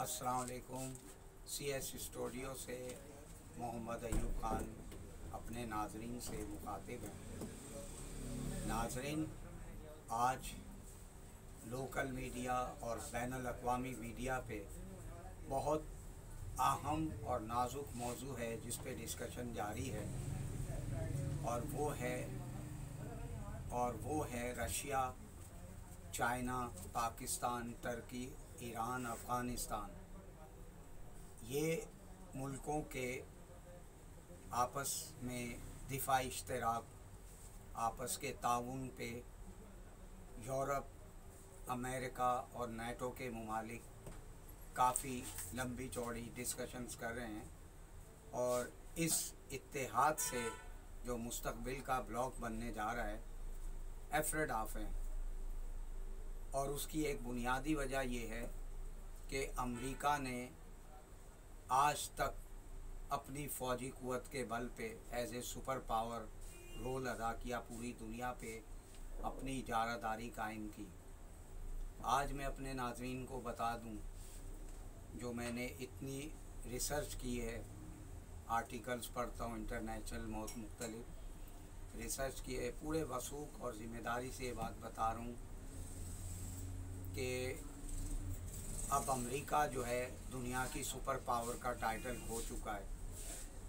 अस्सलाम वालेकुम। CS studio से मोहम्मद अयूब ख़ान अपने नाजरीन से मुखातिब हैं। नाजरीन, आज लोकल मीडिया और बैनुल अक़वामी मीडिया पे बहुत अहम और नाजुक मौजू है जिस पे डिस्कशन जारी है, और वो है Russia, China, Pakistan, Turkey, Iran, Afghanistan. ये मुल्कों के आपस में दिफ़ाई इश्तराक, आपस के ताउन पे यूरोप, अमेरिका और नेटो के ममालिक काफ़ी लंबी चौड़ी डिस्कशंस कर रहे हैं, और इस इत्तेहाद से जो मुस्तक़बिल का ब्लॉक बनने जा रहा है, एफ्रेड ऑफ हैं। और उसकी एक बुनियादी वजह यह है कि अमेरिका ने आज तक अपनी फ़ौजी क़ुव्वत के बल पे as a super power role अदा किया, पूरी दुनिया पे अपनी इजारादारी कायम की। आज मैं अपने नाज़रीन को बता दूं, जो मैंने इतनी रिसर्च की है, आर्टिकल्स पढ़ता हूँ इंटरनेशनल, बहुत मुख्तलिफ रिसर्च की है, पूरे वसूख और ज़िम्मेदारी से ये बात बता रहा हूँ कि अब अमेरिका जो है दुनिया की सुपर पावर का टाइटल खो चुका है।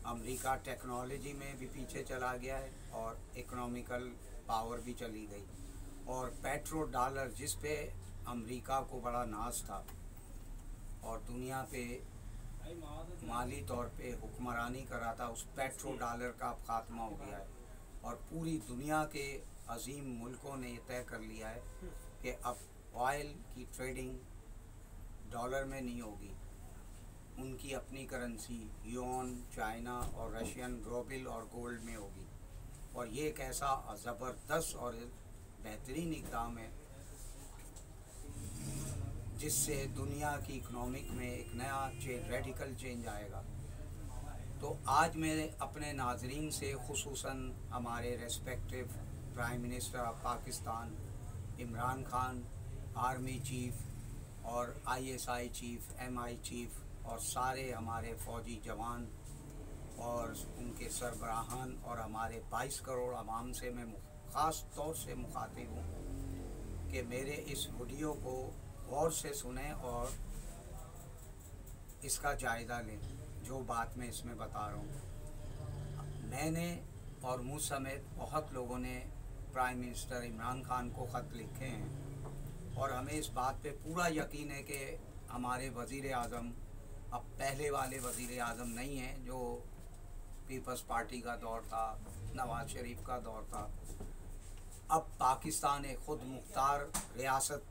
अमेरिका टेक्नोलॉजी में भी पीछे चला गया है और इकोनॉमिकल पावर भी चली गई, और पेट्रो डॉलर जिस पे अमेरिका को बड़ा नाज था और दुनिया पे माली तौर पे हुक्मरानी कर रहा था, उस पेट्रो डॉलर का अब ख़ात्मा हो गया है। और पूरी दुनिया के अजीम मुल्कों ने ये तय कर लिया है कि अब ऑयल की ट्रेडिंग डॉलर में नहीं होगी, उनकी अपनी करेंसी युआन, चाइना और रशियन रूबल और गोल्ड में होगी। और ये एक ऐसा ज़बरदस्त और बेहतरीन इक़दाम है जिससे दुनिया की इकनॉमिक में एक नया रेडिकल चेंज आएगा। तो आज मैं अपने नाजरीन से खुसूसन हमारे respective prime minister of Pakistan Imran Khan, army chief और ISI चीफ़, MI चीफ़ और सारे हमारे फ़ौजी जवान और उनके सरबराहान और हमारे 22 करोड़ आवाम से मैं ख़ास तौर से मुखातिब हूँ कि मेरे इस वीडियो को गौर से सुनें और इसका जायज़ा लें, जो बात मैं इसमें बता रहा हूँ। मैंने और मुझ समेत बहुत लोगों ने प्राइम मिनिस्टर इमरान खान को ख़त लिखे हैं, और हमें इस बात पे पूरा यकीन है कि हमारे वज़ीर आज़म अब पहले वाले वज़ीर आज़म नहीं हैं जो पीपल्स पार्टी का दौर था, नवाज़ शरीफ का दौर था। अब पाकिस्तान एक ख़ुद मुख्तार रियासत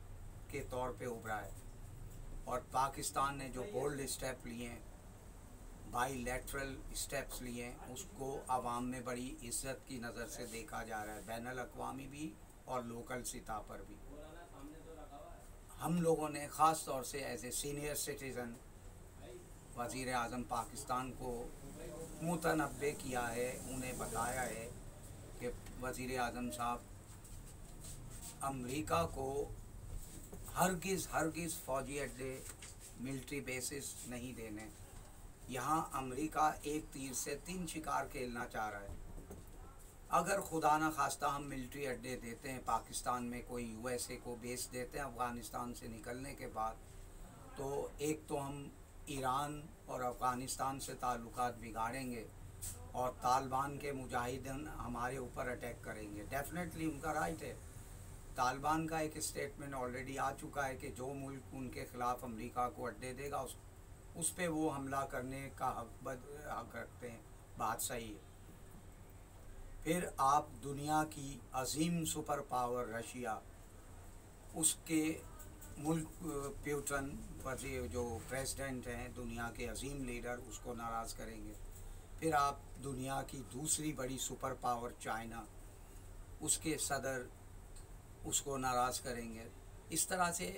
के तौर पे उभरा है, और पाकिस्तान ने जो बोल्ड स्टेप लिए हैं, बाईलैटरल स्टेप्स लिए हैं, उसको आवाम में बड़ी इज़्ज़त की नज़र से देखा जा रहा है, बैनुल अक़वामी भी और लोकल सतह पर भी। हम लोगों ने ख़ास तौर से एज ए सीनियर सिटीज़न वज़ीर आज़म पाकिस्तान को मुतनब्बे किया है, उन्हें बताया है कि वज़ीर आज़म साहब, अमेरिका को हरगिज़ फ़ौजी अड्डे, मिलिट्री बेसिस नहीं देने। यहाँ अमेरिका एक तीर से 3 शिकार खेलना चाह रहा है। अगर खुदा न खास्ता हम मिलिट्री अड्डे देते हैं पाकिस्तान में, कोई USA को बेस देते हैं अफ़गानिस्तान से निकलने के बाद, तो एक तो हम ईरान और अफ़गानिस्तान से ताल्लुकात बिगाड़ेंगे और तालिबान के मुजाहिदीन हमारे ऊपर अटैक करेंगे। डेफिनेटली उनका राइट है। तालिबान का एक स्टेटमेंट ऑलरेडी आ चुका है कि जो मुल्क उनके ख़िलाफ़ अमेरिका को अड्डे देगा उस पे वो हमला करने का हक रखते हैं। बात सही है। फिर आप दुनिया की अजीम सुपर पावर रशिया, उसके मुल्क पुतिन वज़ीर जो प्रेसिडेंट हैं, दुनिया के अजीम लीडर, उसको नाराज़ करेंगे। फिर आप दुनिया की दूसरी बड़ी सुपर पावर चाइना, उसके सदर, उसको नाराज़ करेंगे। इस तरह से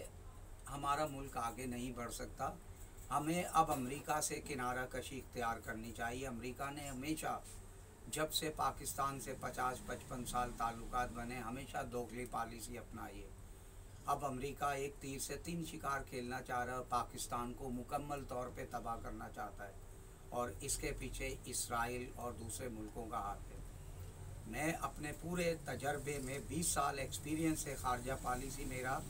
हमारा मुल्क आगे नहीं बढ़ सकता। हमें अब अमेरिका से किनारा कशी इख्तियार करनी चाहिए। अमेरिका ने हमेशा, जब से पाकिस्तान से 50-55 साल ताल्लुकात बने, हमेशा दोगली पॉलिसी अपनाई है। अब अमेरिका एक तीर से तीन शिकार खेलना चाह रहा है, पाकिस्तान को मुकम्मल तौर पे तबाह करना चाहता है और इसके पीछे इसराइल और दूसरे मुल्कों का हाथ है। मैं अपने पूरे तजर्बे में 20 साल एक्सपीरियंस है, खारजा पॉलिसी मेरा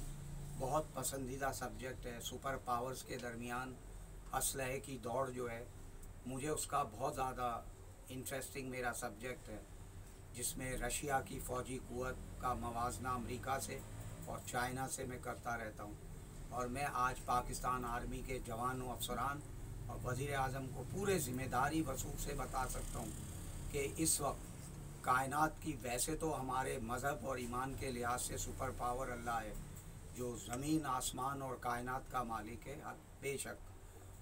बहुत पसंदीदा सब्जेक्ट है। सुपर पावर्स के दरमियान असलहे की दौड़ जो है, मुझे उसका बहुत ज़्यादा इंटरेस्टिंग मेरा सब्जेक्ट है, जिसमें रशिया की फ़ौजी क़ुव्वत का मवाजना अमेरिका से और चाइना से मैं करता रहता हूँ। और मैं आज पाकिस्तान आर्मी के जवानों, अफसरान और वज़ीर आज़म को पूरे ज़िम्मेदारी वसूख से बता सकता हूँ कि इस वक्त कायनात की, वैसे तो हमारे मज़हब और ईमान के लिहाज से सुपर पावर अल्लाह है जो ज़मीन, आसमान और कायनात का मालिक है, बेशक।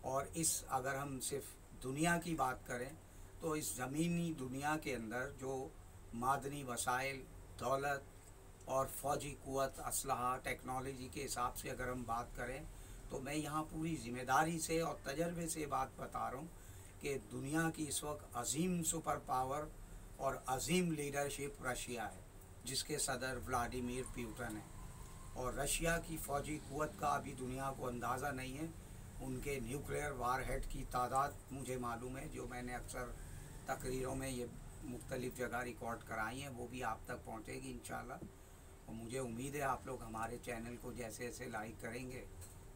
और इस अगर हम सिर्फ दुनिया की बात करें तो इस ज़मीनी दुनिया के अंदर जो मादनी वसाइल, दौलत और फ़ौजी क़ुव्वत, असलहा, टेक्नोलॉजी के हिसाब से अगर हम बात करें तो मैं यहाँ पूरी ज़िम्मेदारी से और तजर्बे से बात बता रहा हूँ कि दुनिया की इस वक्त अजीम सुपर पावर और अजीम लीडरशिप रशिया है, जिसके सदर व्लादिमीर पुतिन है। और रशिया की फ़ौजी क़ुव्वत का अभी दुनिया को अंदाज़ा नहीं है। उनके न्यूक्लियर वारहेड की तादाद मुझे मालूम है, जो मैंने अक्सर तकरीरों में ये मुख्तलिफ़ जगह रिकॉर्ड कराई हैं, वो भी आप तक पहुँचेगी इंशाल्लाह। और मुझे उम्मीद है आप लोग हमारे चैनल को जैसे जैसे लाइक करेंगे,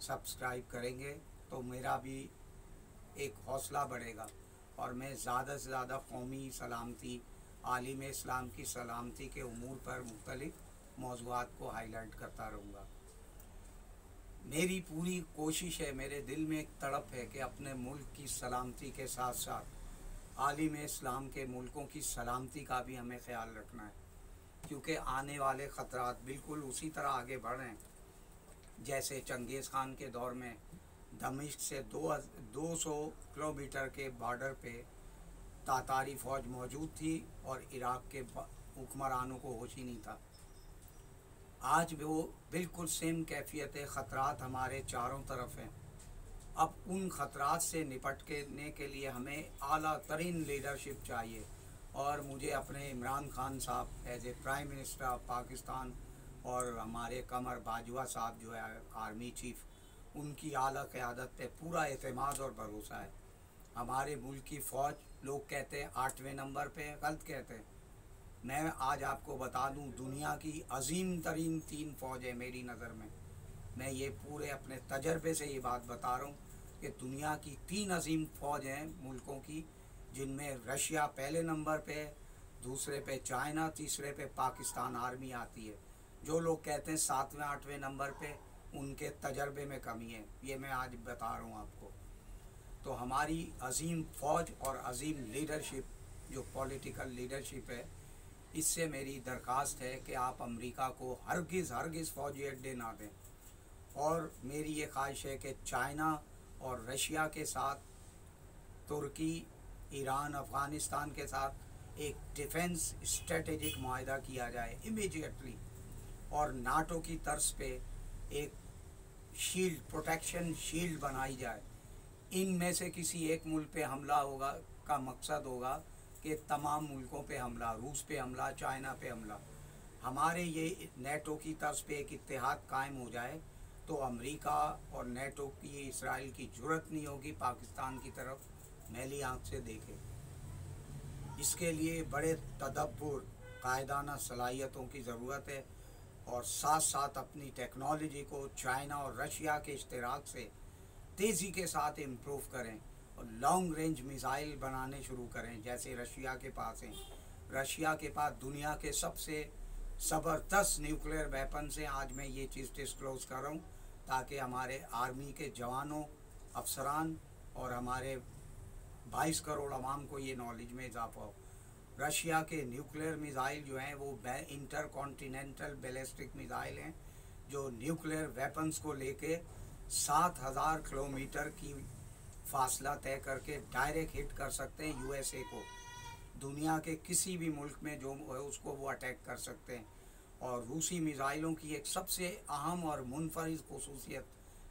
सब्सक्राइब करेंगे तो मेरा भी एक हौसला बढ़ेगा और मैं ज़्यादा से ज़्यादा कौमी सलामती, आलिम इस्लाम की सलामती के उमूर पर मुख्तलिफ़ मौज़ूआत को हाईलाइट करता रहूँगा। मेरी पूरी कोशिश है, मेरे दिल में एक तड़प है कि अपने मुल्क की सलामती के साथ साथ आलिम इस्लाम के मुल्कों की सलामती का भी हमें ख्याल रखना है, क्योंकि आने वाले ख़तरात बिल्कुल उसी तरह आगे बढ़ रहे हैं जैसे चंगेज़ खान के दौर में दमिश्क से 200 किलोमीटर के बॉर्डर पे तातारी फ़ौज मौजूद थी और इराक़ के हुक्मरानों को होश ही नहीं था। आज भी वो बिल्कुल सेम कैफियत है, ख़तरात हमारे चारों तरफ हैं। अब उन ख़तरात से निपटने के लिए हमें आला तरीन लीडरशिप चाहिए और मुझे अपने इमरान खान साहब as a prime minister of Pakistan और हमारे कमर बाजवा साहब जो है आर्मी चीफ़, उनकी आला क़यादत पे पूरा एतमाद और भरोसा है। हमारे मुल्क की फ़ौज, लोग कहते हैं 8वें नंबर पे है, गलत कहते हैं। मैं आज आपको बता दूं, दुनिया की अजीम तरीन 3 फ़ौज है मेरी नज़र में। मैं ये पूरे अपने तजर्बे से ये बात बता रहा हूँ कि दुनिया की 3 अजीम फ़ौज हैं मुल्कों की, जिनमें रशिया पहले नंबर पे, दूसरे पे चाइना, तीसरे पे पाकिस्तान आर्मी आती है। जो लोग कहते हैं 7वें 8वें नंबर पे, उनके तजर्बे में कमी है, ये मैं आज बता रहा हूँ आपको। तो हमारी अजीम फ़ौज और अजीम लीडरशिप, जो पॉलिटिकल लीडरशिप है, इससे मेरी दरख्वास्त है कि आप अमेरिका को हरगिज़ फ़ौजी अड्डे ना दें। और मेरी ये ख्वाहिश है कि चाइना और रशिया के साथ, तुर्की, ईरान, अफ़गानिस्तान के साथ एक डिफेंस स्ट्रेटेजिक मुआहदा किया जाए इमीडिएटली, और नाटो की तर्ज पे एक शील्ड, प्रोटेक्शन शील्ड बनाई जाए। इनमें से किसी एक मुल्क पे हमला होगा का मकसद होगा कि तमाम मुल्कों पे हमला, रूस पे हमला, चाइना पे हमला। हमारे ये नेटो की तर्ज पे एक इत्तेहाद कायम हो जाए तो अमेरिका और नेटो की, इसराइल की जुर्रत नहीं होगी पाकिस्तान की तरफ मैली आँख से देखे। इसके लिए बड़े तदब्बुर, कायदाना सलाहियतों की ज़रूरत है और साथ साथ अपनी टेक्नोलॉजी को चाइना और रशिया के इश्तिराक से तेज़ी के साथ इम्प्रूव करें और लॉन्ग रेंज मिसाइल बनाने शुरू करें, जैसे रशिया के पास हैं। रशिया के पास दुनिया के सबसे ज़बरदस्त न्यूक्लियर वेपन से, आज मैं ये चीज़ डिस्क्लोज़ कर रहा हूँ ताकि हमारे आर्मी के जवानों, अफसरान और हमारे 22 करोड़ आवाम को ये नॉलेज में इजाफा हो। रशिया के न्यूक्लियर मिसाइल जो हैं वो इंटर कॉन्टिनेंटल बैलिस्टिक मिसाइल हैं, जो न्यूक्लियर वेपन्स को लेके 7000 किलोमीटर की फासला तय करके डायरेक्ट हिट कर सकते हैं यूएसए को। दुनिया के किसी भी मुल्क में जो है उसको वो अटैक कर सकते हैं। और रूसी मिसाइलों की एक सबसे अहम और मुनफरिद खुसूसियत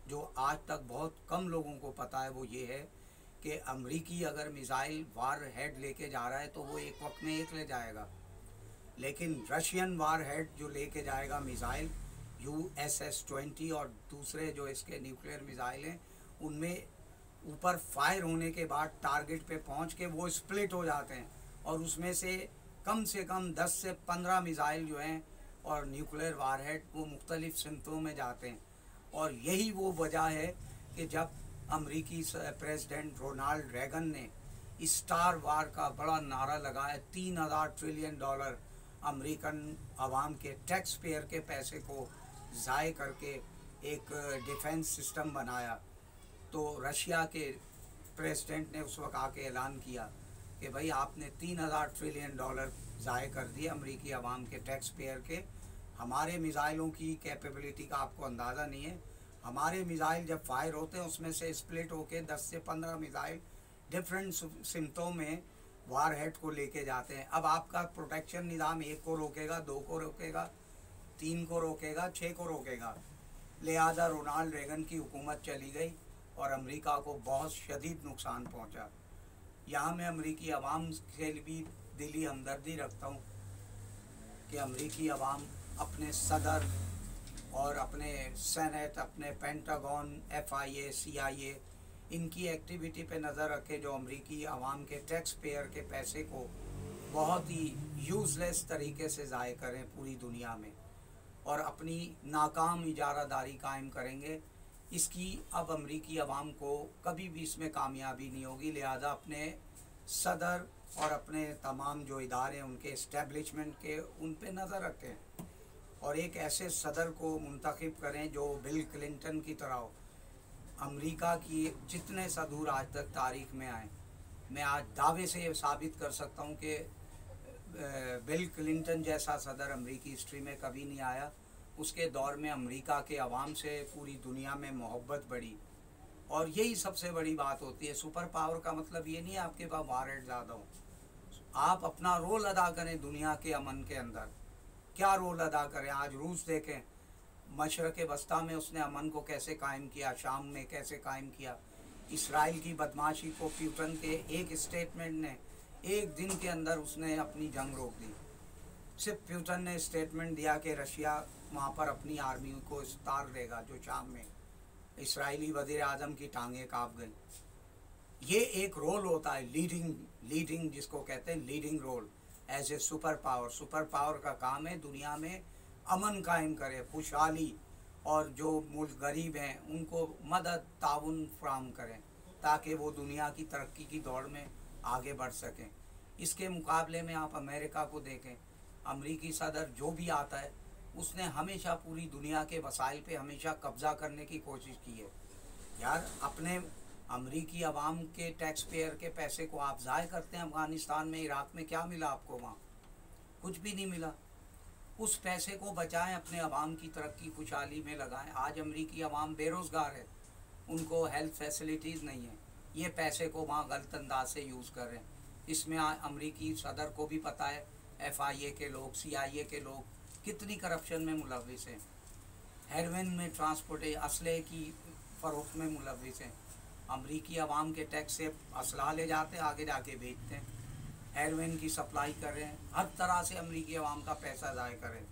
जो आज तक बहुत कम लोगों को पता है, वो ये है कि अमरीकी अगर मिसाइल वार हेड लेके जा रहा है तो वो एक वक्त में एक ले जाएगा, लेकिन रशियन वार हेड जो लेके जाएगा मिसाइल, USS-20 और दूसरे जो इसके न्यूक्लियर मिसाइल हैं उनमें ऊपर फायर होने के बाद टारगेट पे पहुंच के वो स्प्लिट हो जाते हैं और उसमें से कम 10 से 15 मिसाइल जो हैं और न्यूक्लियर वारहेड वो मुख्तलिफ सिमतों में जाते हैं। और यही वो वजह है कि जब अमेरिकी प्रेसिडेंट रोनाल्ड रेगन ने स्टार वार का बड़ा नारा लगाया, 3000 ट्रिलियन डॉलर अमेरिकन आवाम के टैक्स पेयर के पैसे को ज़ाय करके एक डिफेंस सिस्टम बनाया, तो रशिया के प्रेसिडेंट ने उस वक्त आके ऐलान किया कि भाई आपने 3000 ट्रिलियन डॉलर ज़ाय कर दिए अमेरिकी आवाम के टैक्स पेयर के। हमारे मिसाइलों की कैपेबिलिटी का आपको अंदाज़ा नहीं है। हमारे मिसाइल जब फायर होते हैं उसमें से स्प्लिट होके 10 से 15 मिसाइल डिफरेंट सिमतों में वार हेड को लेके जाते हैं। अब आपका प्रोटेक्शन निज़ाम 1 को रोकेगा, 2 को रोकेगा, 3 को रोकेगा, 6 को रोकेगा। लिहाजा रोनाल्ड रेगन की हुकूमत चली गई और अमेरिका को बहुत शदीद नुकसान पहुंचा। यहाँ मैं अमेरिकी आवाम से भी दिली हमदर्दी रखता हूँ कि अमेरिकी आवाम अपने सदर और अपने सेनेट, अपने पेंटागन, FIA, CIA इनकी एक्टिविटी पे नज़र रखे जो अमेरिकी आवाम के टैक्स पेयर के पैसे को बहुत ही यूज़लेस तरीके से ज़ाय करें पूरी दुनिया में और अपनी नाकाम इजारादारी कायम करेंगे। इसकी अब अमेरिकी आवाम को कभी भी इसमें कामयाबी नहीं होगी। लिहाजा अपने सदर और अपने तमाम जो इदारे हैं उनके इस्टेब्लिशमेंट के उन पे नज़र रखें और एक ऐसे सदर को मुंतखब करें जो बिल क्लिंटन की तरह हो। अमेरिका की जितने सदूर आज तक तारीख में आए, मैं आज दावे से ये साबित कर सकता हूँ कि बिल क्लिंटन जैसा सदर अमेरिकी हिस्ट्री में कभी नहीं आया। उसके दौर में अमेरिका के अवाम से पूरी दुनिया में मोहब्बत बढ़ी और यही सबसे बड़ी बात होती है। सुपर पावर का मतलब ये नहीं है आपके पास वारहेड ज़्यादा हो, आप अपना रोल अदा करें दुनिया के अमन के अंदर। क्या रोल अदा करें? आज रूस देखें, मशरक़ वस्ता में उसने अमन को कैसे कायम किया, शाम में कैसे कायम किया। इसराइल की बदमाशी को प्यूटन के एक स्टेटमेंट ने 1 दिन के अंदर उसने अपनी जंग रोक दी। सिर्फ प्यूटन ने स्टेटमेंट दिया कि रशिया वहाँ पर अपनी आर्मी को उतार देगा, जो शाम में इसराइली वज़ीर आज़म की टांगें काँप गई। ये एक रोल होता है लीडिंग जिसको कहते हैं leading role as a super power. Super power का काम है दुनिया में अमन कायम करे, खुशहाली, और जो मुल्क गरीब हैं उनको मदद ताउन फराहम करें ताकि वो दुनिया की तरक्की की दौड़ में आगे बढ़ सकें। इसके मुकाबले में आप अमेरिका को देखें, अमेरिकी सदर जो भी आता है उसने हमेशा पूरी दुनिया के वसाइल पे हमेशा कब्ज़ा करने की कोशिश की है। यार अपने अमेरिकी आवाम के टैक्स पेयर के पैसे को आप ज़ाय करते हैं। अफ़गानिस्तान में, इराक़ में क्या मिला आपको? वहाँ कुछ भी नहीं मिला। उस पैसे को बचाएं, अपने आवाम की तरक्की खुशहाली में लगाएं। आज अमेरिकी आवाम बेरोज़गार है, उनको हेल्थ फैसिलिटीज़ नहीं है, ये पैसे को वहाँ गलत अंदाज से यूज़ कर रहे हैं। इसमें अमेरिकी सदर को भी पता है, FIA के लोग, CIA के लोग कितनी करप्शन में मुलविस हैं। हेरोइन में ट्रांसपोर्ट असले की फ़रोख्त में मुलविस हैं। अमेरिकी आवाम के टैक्स से असला ले जाते हैं, आगे जाके बेचते हैं, हेरोइन की सप्लाई कर रहे हैं। हर तरह से अमेरिकी आवाम का पैसा ज़ाय करें।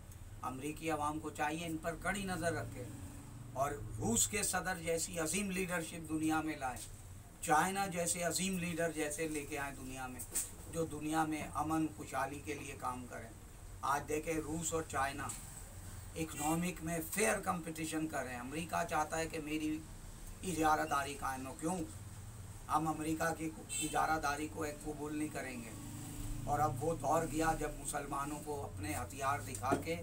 अमेरिकी आवाम को चाहिए इन पर कड़ी नज़र रखें और रूस के सदर जैसी अजीम लीडरशिप दुनिया में लाएं, चाइना जैसे अजीम लीडर जैसे लेके आए दुनिया में, जो दुनिया में अमन खुशहाली के लिए काम करें। आज देखें रूस और चाइना इकनॉमिक में फेयर कंपटीशन कर रहे हैं। अमेरिका चाहता है कि मेरी इजारादारी कायम हो। क्यों? हम अमेरिका की इजारादारी को एक कबूल नहीं करेंगे। और अब वो दौर गया जब मुसलमानों को अपने हथियार दिखा के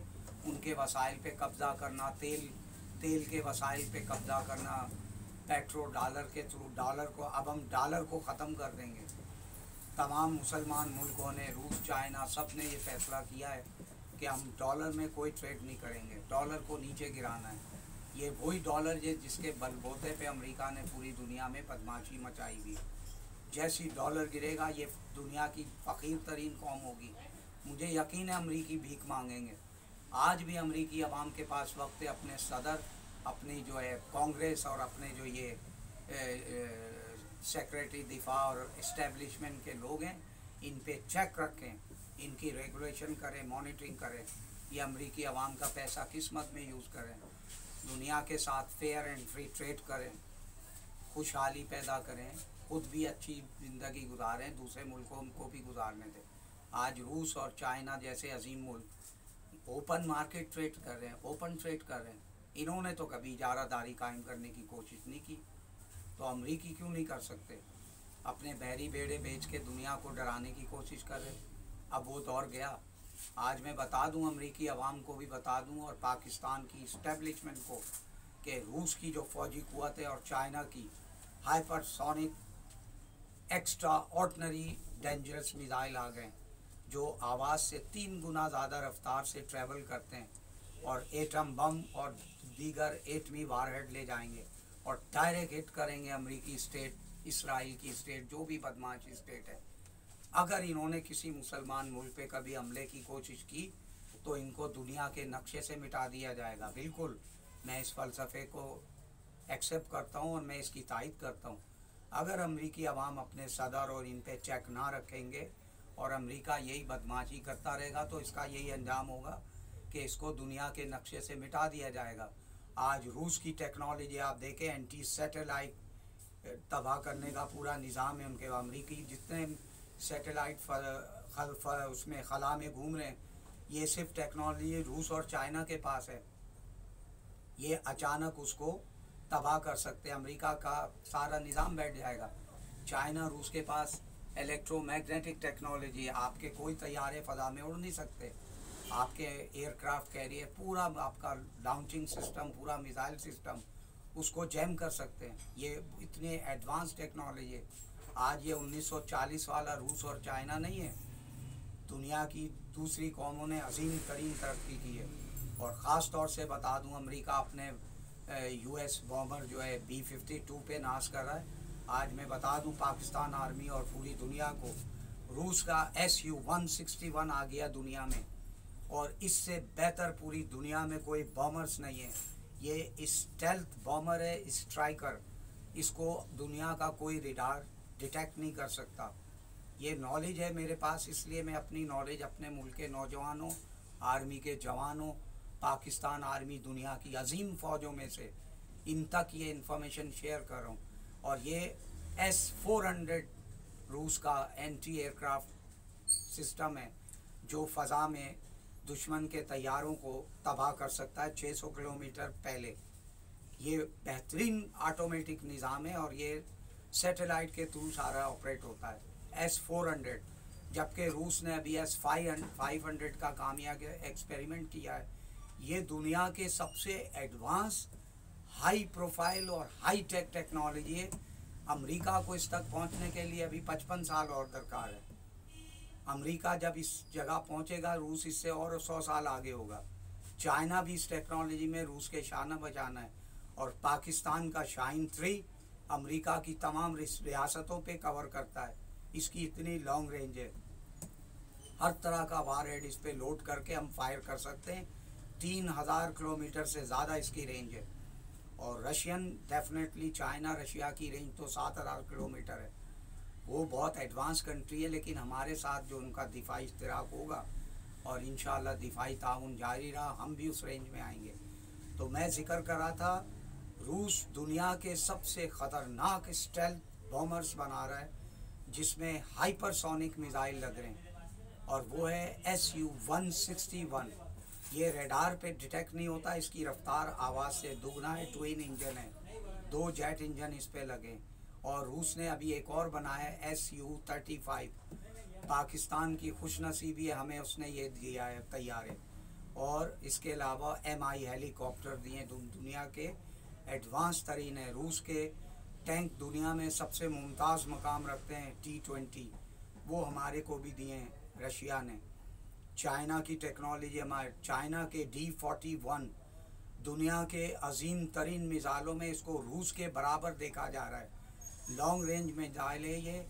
उनके वसाइल पे कब्ज़ा करना, तेल के वसाइल पे कब्ज़ा करना, पेट्रोल डॉलर के थ्रू, डॉलर को अब हम डॉलर को ख़त्म कर देंगे। तमाम मुसलमान मुल्कों ने, रूस, चाइना, सब ने ये फ़ैसला किया है कि हम डॉलर में कोई ट्रेड नहीं करेंगे, डॉलर को नीचे गिराना है। ये वही डॉलर जिसके बलबूते पे अमेरिका ने पूरी दुनिया में बदमाशी मचाई हुई। जैसी डॉलर गिरेगा ये दुनिया की फ़कीर तरीन कौम होगी। मुझे यकीन है अमेरिकी भीख मांगेंगे। आज भी अमेरिकी अवाम के पास वक्त है, अपने सदर, अपनी जो है कांग्रेस और अपने जो ये सेक्रेटरी दिफा और इस्टेब्लिशमेंट के लोग हैं, इन पे चेक रखें, इनकी रेगुलेशन करें, मॉनिटरिंग करें ये अमरीकी अवाम का पैसा किस मत में यूज़ करें, दुनिया के साथ फेयर एंड फ्री ट्रेड करें, खुशहाली पैदा करें, खुद भी अच्छी ज़िंदगी गुजारें, दूसरे मुल्कों को भी गुजारने दें। आज रूस और चाइना जैसे अजीम मुल्क ओपन मार्केट ट्रेड कर रहे हैं, ओपन ट्रेड कर रहे हैं। इन्होंने तो कभी इजारादारी कायम करने की कोशिश नहीं की, तो अमरीकी क्यों नहीं कर सकते? अपने बहरी बेड़े बेच के दुनिया को डराने की कोशिश कर रहे। अब वो दौर गया। आज मैं बता दूं, अमरीकी अवाम को भी बता दूं और पाकिस्तान की इस्टेब्लिशमेंट को, कि रूस की जो फौजी क़ुव्वत है और चाइना की hypersonic extraordinary dangerous missile आ गए, जो आवाज़ से 3 गुना ज़्यादा रफ्तार से ट्रैवल करते हैं और एटम बम और दीगर एटमी वारहेड ले जाएंगे और डायरेक्ट हिट करेंगे अमरीकी स्टेट, इसराइल की स्टेट, जो भी बदमाश स्टेट है। अगर इन्होंने किसी मुसलमान मुल्क पे कभी हमले की कोशिश की तो इनको दुनिया के नक्शे से मिटा दिया जाएगा। बिल्कुल, मैं इस फ़लसफ़े को एक्सेप्ट करता हूँ और मैं इसकी तायद करता हूँ। अगर अमरीकी अवाम अपने सदर और इन पे चेक ना रखेंगे और अमेरिका यही बदमाशी करता रहेगा तो इसका यही अंजाम होगा कि इसको दुनिया के नक्शे से मिटा दिया जाएगा। आज रूस की टेक्नोलॉजी आप देखें, एंटी सैटेलाइट तबाह करने का पूरा निज़ाम है उनके। अमरीकी जितने सैटेलाइट उसमें खला में घूम रहे हैं, ये सिर्फ टेक्नोलॉजी रूस और चाइना के पास है। ये अचानक उसको तबाह कर सकते हैं, अमेरिका का सारा निज़ाम बैठ जाएगा। चाइना रूस के पास इलेक्ट्रोमैग्नेटिक टेक्नोलॉजी है, आपके कोई तैयारे फ़ज़ा में उड़ नहीं सकते, आपके एयरक्राफ्ट कैरियर पूरा आपका लॉन्चिंग सिस्टम, पूरा मिसाइल सिस्टम उसको जैम कर सकते हैं। ये इतने एडवांस टेक्नोलॉजी है। आज ये 1940 वाला रूस और चाइना नहीं है, दुनिया की दूसरी कौमों ने अजीम तरीन तरक्की की है। और ख़ास तौर से बता दूं, अमेरिका अपने US बॉम्बर जो है B-52 पे नाश कर रहा है। आज मैं बता दूं पाकिस्तान आर्मी और पूरी दुनिया को, रूस का Su-161 आ गया दुनिया में, और इससे बेहतर पूरी दुनिया में कोई बॉमर्स नहीं है। ये स्टेल्थ बॉमर है, स्ट्राइकर, इसको दुनिया का कोई रडार डिटेक्ट नहीं कर सकता। ये नॉलेज है मेरे पास, इसलिए मैं अपनी नॉलेज अपने मुल्क के नौजवानों, आर्मी के जवानों, पाकिस्तान आर्मी दुनिया की अजीम फ़ौजों में से इन तक ये इन्फॉर्मेशन शेयर कर रहा हूँ। और ये S-400 रूस का एंटी एयरक्राफ्ट सिस्टम है जो फ़ज़ा में दुश्मन के तैयारों को तबाह कर सकता है 600 किलोमीटर पहले। ये बेहतरीन ऑटोमेटिक निज़ाम है और ये सैटेलाइट के थ्रू सारा ऑपरेट होता है। S-400, जबकि रूस ने अभी S-500 का कामयाब एक्सपेरिमेंट किया है। ये दुनिया के सबसे एडवांस, हाई प्रोफाइल और हाई टेक टेक्नोलॉजी है। अमेरिका को इस तक पहुंचने के लिए अभी 55 साल और दरकार है। अमेरिका जब इस जगह पहुंचेगा, रूस इससे और 100 साल आगे होगा। चाइना भी इस टेक्नोलॉजी में रूस के शाना बजाना है। और पाकिस्तान का शाइन 3 अमेरिका की तमाम रियासतों पे कवर करता है। इसकी इतनी लॉन्ग रेंज है, हर तरह का वारहेड इस पे लोड करके हम फायर कर सकते हैं। 3000 किलोमीटर से ज़्यादा इसकी रेंज है। और रशियन डेफिनेटली, चाइना रशिया की रेंज तो 7000 किलोमीटर है। वो बहुत एडवांस कंट्री है, लेकिन हमारे साथ जो उनका दिफाई इश्तराक होगा और इंशाअल्लाह दिफाई ताउन जारी रहा, हम भी उस रेंज में आएंगे। तो मैं जिक्र कर रहा था, रूस दुनिया के सबसे ख़तरनाक स्टेल्थ बॉमर्स बना रहा है जिसमें हाइपरसोनिक मिसाइल लग रहे हैं, और वो है Su-161। ये रडार पे डिटेक्ट नहीं होता, इसकी रफ्तार आवाज़ से दुगना है, ट्विन इंजन है, 2 जेट इंजन इस पे लगे। और रूस ने अभी एक और बनाया है Su-35। पाकिस्तान की खुशनसीबी है, हमें उसने ये दिया है तैयारे। और इसके अलावा Mi हेलीकॉप्टर दिए, दुनिया के एडवांस तरीन है। रूस के टैंक दुनिया में सबसे मुमताज़ मकाम रखते हैं, T-20, वो हमारे को भी दिए हैं रशिया ने। चाइना की टेक्नोलॉजी, हमारे चाइना के D-41 दुनिया के अजीम तरीन मिसाइलों में इसको रूस के बराबर देखा जा रहा है। लॉन्ग रेंज मिसाइल है ये,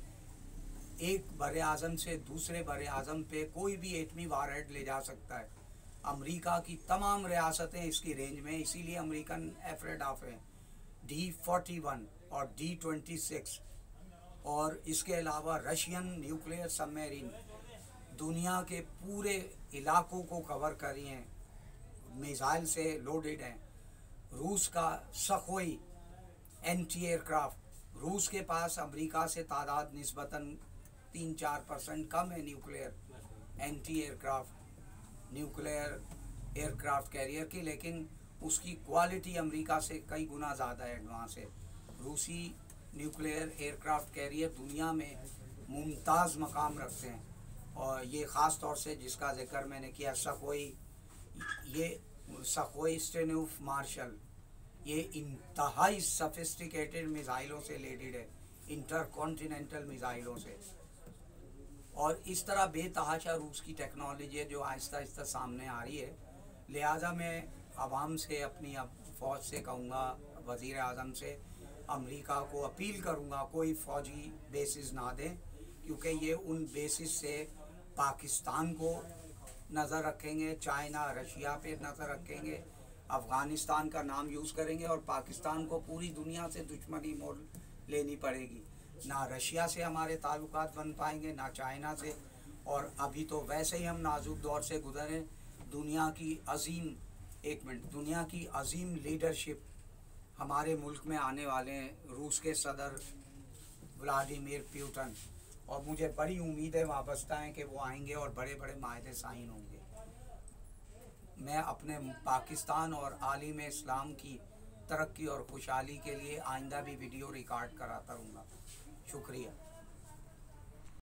एक बड़े आज़म से दूसरे बड़े आज़म पे कोई भी एटमी वारहेड ले जा सकता है। अमेरिका की तमाम रियासतें इसकी रेंज में, इसीलिए अमेरिकन एफ्रेड ऑफ हैं। D-41 और D-26, और इसके अलावा रशियन न्यूक्लियर सबमरीन दुनिया के पूरे इलाकों को कवर करी हैं, मिसाइल से लोडेड हैं। रूस का सखोई एंटी एयरक्राफ्ट, रूस के पास अमेरिका से तादाद निस्बतन 3-4% कम है nuclear anti aircraft, nuclear aircraft carrier की, लेकिन उसकी क्वालिटी अमेरिका से कई गुना ज़्यादा एडवांस है। रूसी न्यूक्लियर एयरक्राफ्ट कैरियर दुनिया में मुमताज़ मकाम रखते हैं। और ये ख़ास तौर से जिसका जिक्र मैंने किया सखोई, ये सखोई स्टेनूफ मार्शल, ये इंतहाई सफिस्टिकेटेड मिसाइलों से लेडेड है, इंटरकॉन्टिनेंटल मिसाइलों से। और इस तरह बेतहाशा रूस की टेक्नोलॉजी है जो आहिस्ता आहिस्ता सामने आ रही है। लिहाजा मैं आवाम से, अपनी फ़ौज से कहूँगा, वज़ीर आज़म से, अमेरिका को अपील करूँगा कोई फ़ौजी बेसिस ना दें, क्योंकि ये उन बेसिस से पाकिस्तान को नज़र रखेंगे, चाइना रशिया पे नज़र रखेंगे, अफ़गानिस्तान का नाम यूज़ करेंगे और पाकिस्तान को पूरी दुनिया से दुश्मनी मोल लेनी पड़ेगी। ना रशिया से हमारे ताल्लुकात बन पाएंगे, ना चाइना से। और अभी तो वैसे ही हम नाजुक दौर से गुज़रे। दुनिया की अज़ीम लीडरशिप हमारे मुल्क में आने वाले हैं, रूस के सदर व्लादिमीर पुतिन, और मुझे बड़ी उम्मीदें वाबस्ता हैं कि वो आएंगे और बड़े बड़े माहदे साइन होंगे। मैं अपने पाकिस्तान और आलिम इस्लाम की तरक्की और खुशहाली के लिए आइंदा भी वीडियो रिकॉर्ड कराता रहूँगा। शुक्रिया।